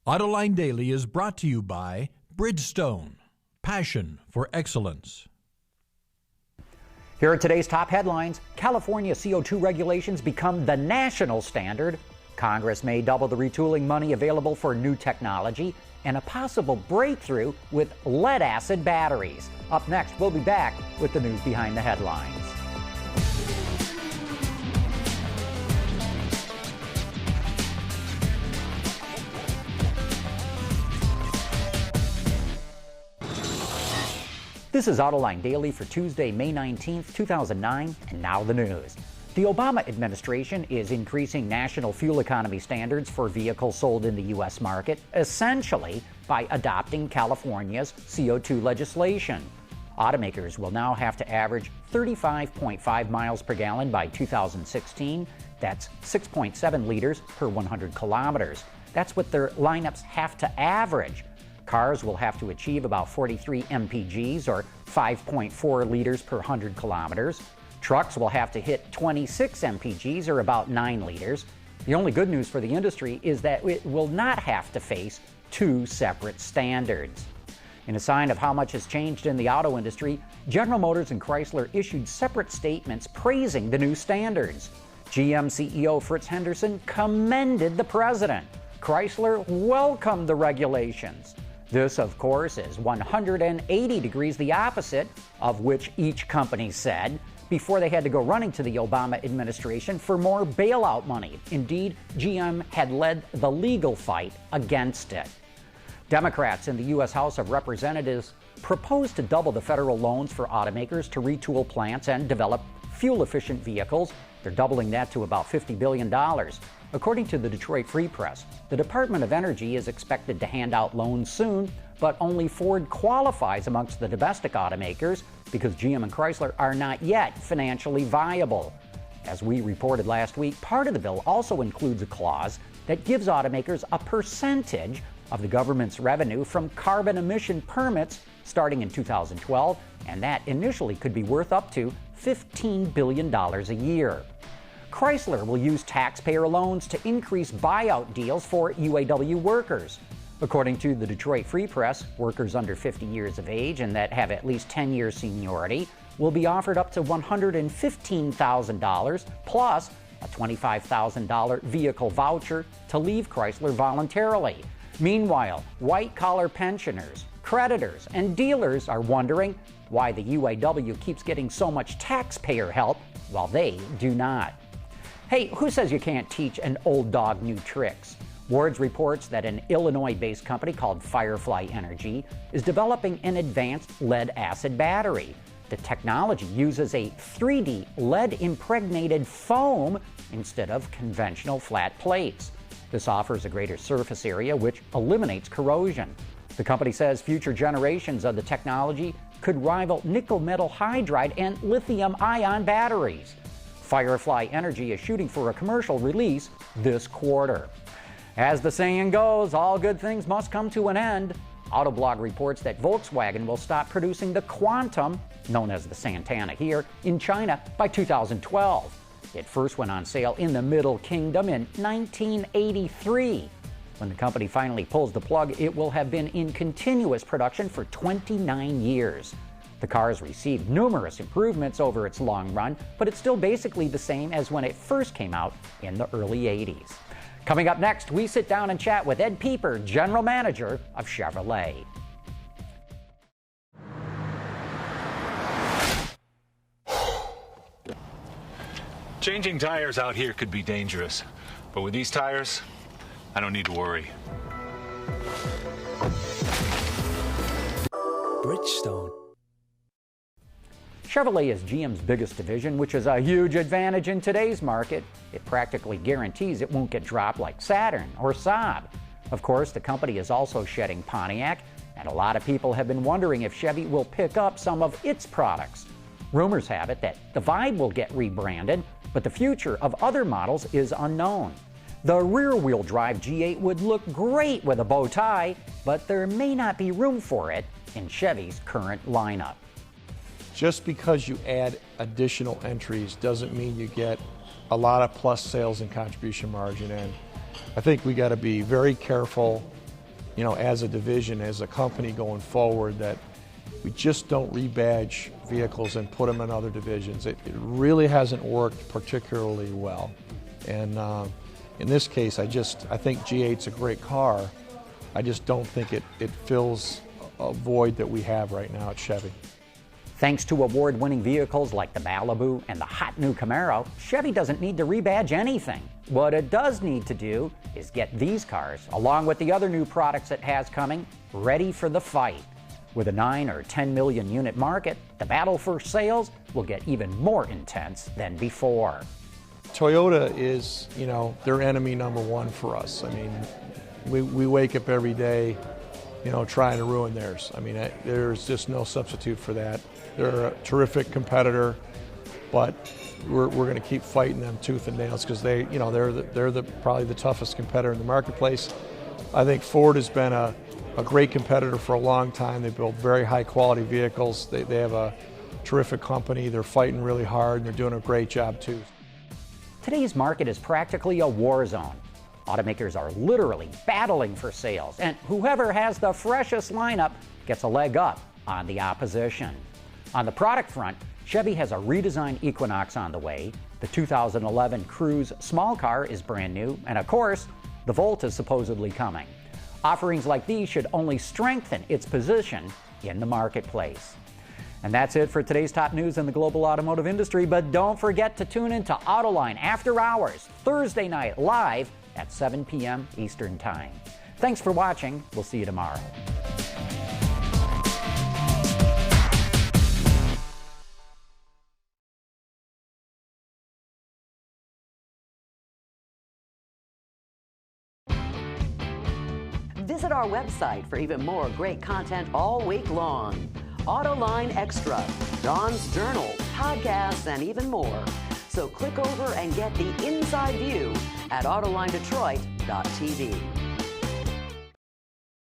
Autoline Daily is brought to you by Bridgestone, passion for excellence. Here are today's top headlines. California CO2 regulations become the national standard. Congress may double the retooling money available for new technology, and a possible breakthrough with lead-acid batteries. Up next, we'll be back with the news behind the headlines. This is Autoline Daily for Tuesday, May 19th, 2009, and now the news. The Obama administration is increasing national fuel economy standards for vehicles sold in the U.S. market, essentially by adopting California's CO2 legislation. Automakers will now have to average 35.5 miles per gallon by 2016. That's 6.7 liters per 100 kilometers. That's what their lineups have to average. Cars will have to achieve about 43 mpgs, or 5.4 liters per 100 kilometers. Trucks will have to hit 26 mpgs, or about 9 liters. The only good news for the industry is that it will not have to face two separate standards. In a sign of how much has changed in the auto industry, General Motors and Chrysler issued separate statements praising the new standards. GM CEO Fritz Henderson commended the president. Chrysler welcomed the regulations. This, of course, is 180 degrees the opposite of which each company said before they had to go running to the Obama administration for more bailout money. Indeed, GM had led the legal fight against it. Democrats in the U.S. House of Representatives proposed to double the federal loans for automakers to retool plants and develop fuel-efficient vehicles. They're doubling that to about $50 billion. According to the Detroit Free Press, the Department of Energy is expected to hand out loans soon, but only Ford qualifies amongst the domestic automakers because GM and Chrysler are not yet financially viable. As we reported last week, part of the bill also includes a clause that gives automakers a percentage of the government's revenue from carbon emission permits starting in 2012, and that initially could be worth up to $15 billion a year. Chrysler will use taxpayer loans to increase buyout deals for UAW workers. According to the Detroit Free Press, workers under 50 years of age and that have at least 10 years seniority will be offered up to $115,000 plus a $25,000 vehicle voucher to leave Chrysler voluntarily. Meanwhile, white-collar pensioners, creditors, and dealers are wondering why the UAW keeps getting so much taxpayer help while they do not. Hey, who says you can't teach an old dog new tricks? Wards reports that an Illinois-based company called Firefly Energy is developing an advanced lead-acid battery. The technology uses a 3D lead-impregnated foam instead of conventional flat plates. This offers a greater surface area, which eliminates corrosion. The company says future generations of the technology could rival nickel metal hydride and lithium-ion batteries. Firefly Energy is shooting for a commercial release this quarter. As the saying goes, all good things must come to an end. Autoblog reports that Volkswagen will stop producing the Quantum, known as the Santana here, in China by 2012. It first went on sale in the Middle Kingdom in 1983. When the company finally pulls the plug, it will have been in continuous production for 29 years. The car has received numerous improvements over its long run, but it's still basically the same as when it first came out in the early 80s. Coming up next, we sit down and chat with Ed Peper, General Manager of Chevrolet. Changing tires out here could be dangerous, but with these tires, I don't need to worry. Bridgestone. Chevrolet is GM's biggest division, which is a huge advantage in today's market. It practically guarantees it won't get dropped like Saturn or Saab. Of course, the company is also shedding Pontiac, and a lot of people have been wondering if Chevy will pick up some of its products. Rumors have it that the Vibe will get rebranded, but the future of other models is unknown. The rear-wheel drive G8 would look great with a bow tie, but there may not be room for it in Chevy's current lineup. Just because you add additional entries doesn't mean you get a lot of plus sales and contribution margin in. I think we got to be very careful as a division, as a company going forward, that we just don't rebadge vehicles and put them in other divisions. It really hasn't worked particularly well. And in this case, I think G8's a great car. I just don't think it fills a void that we have right now at Chevy. Thanks to award-winning vehicles like the Malibu and the hot new Camaro, Chevy doesn't need to rebadge anything. What it does need to do is get these cars, along with the other new products it has coming, ready for the fight. With a 9 or 10 million unit market, the battle for sales will get even more intense than before. Toyota is, their enemy number one for us. I mean, we wake up every day, trying to ruin theirs. I mean, there's just no substitute for that. They're a terrific competitor, but we're going to keep fighting them tooth and nails because they're probably the toughest competitor in the marketplace. I think Ford has been a great competitor for a long time. They build very high quality vehicles. They have a terrific company. They're fighting really hard and they're doing a great job too. Today's market is practically a war zone. Automakers are literally battling for sales, and whoever has the freshest lineup gets a leg up on the opposition. On the product front, Chevy has a redesigned Equinox on the way, the 2011 Cruze small car is brand new, and of course, the Volt is supposedly coming. Offerings like these should only strengthen its position in the marketplace. And that's it for today's top news in the global automotive industry, but don't forget to tune in to Autoline After Hours, Thursday night, live at 7 p.m. Eastern Time. Thanks for watching. We'll see you tomorrow. Visit our website for even more great content all week long. Autoline Extra, Dawn's Journal, podcasts, and even more. So click over and get the inside view at AutolineDetroit.tv.